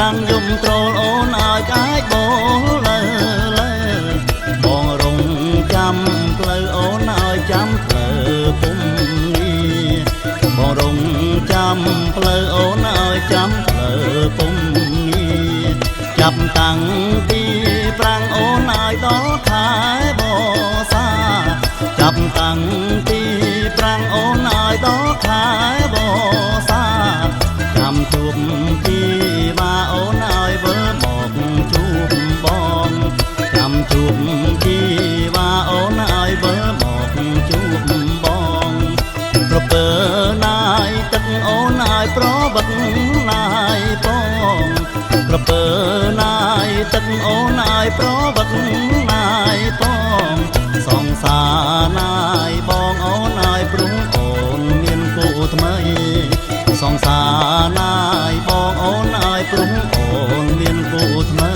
ប្រាំងយំត្រូលអូនឲ្យកាយបោលើលើបងរងចាំផ្លូវអូនឲ្យចាំផ្លូវពុំនេះបងរងចាំផ្លូវអូនឲ្យចាំផ្លូវពុំនេះចាប់តាំងពីប្រាំងអូនឲ្យដល់ខែបសាចាប់តាំងពីប្រាំងអូនឲ្យដល់ខែបសាចាំជួបពីបាអូនឲ្យវិលមកជួបបងចាំជួបពីបាអូនឲ្យវិលមកជួបបងប្រពើណាយទឹកអូនឲ្យប្រវត្តិណាយបងប្រពើណាយទឹកអូនឲ្យប្រវត្តិណាយបងសង្សារណាយបងអូនឲ្យព្រំអូនមានគូថ្មីសង្សារណាយបងអូនឲ្យព្រំអូនមានគូថ្មី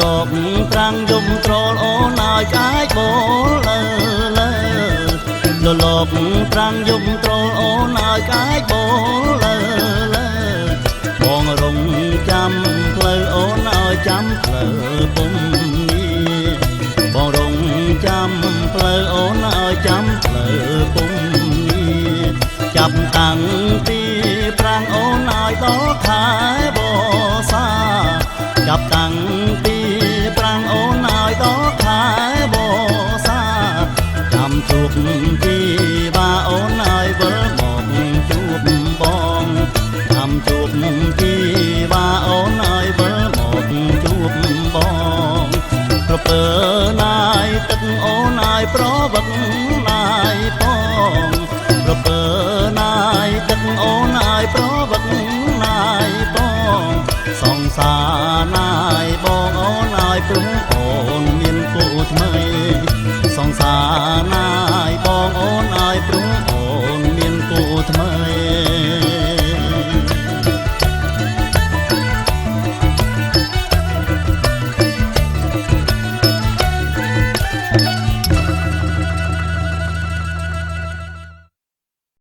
លោកប្រាំងយំត្រូលអូនឲ្យកាយបោលើលើលោកប្រាំងយំត្រូលអូនឲ្យកាយបោលើលើបងរងចាំផ្លូវអូនឲ្យចាំផ្លូវពុំនេះបងរងចាំផ្លូវអូនឲ្យចាំផ្លូវពុំនេះចាប់តាំងពីប្រាំងអូនឲ្យដល់ខែបសាចាប់តាំងពីប្រាំងអូនឲ្យដល់ខែបសាចាំជួបពីបាអូនឲ្យវិលមកជួបបងចាំជួបពីបាអូនឲ្យវិលមកជួបបងប្រពើណាយទឹកអូនឲ្យប្រវត្តិណាយបង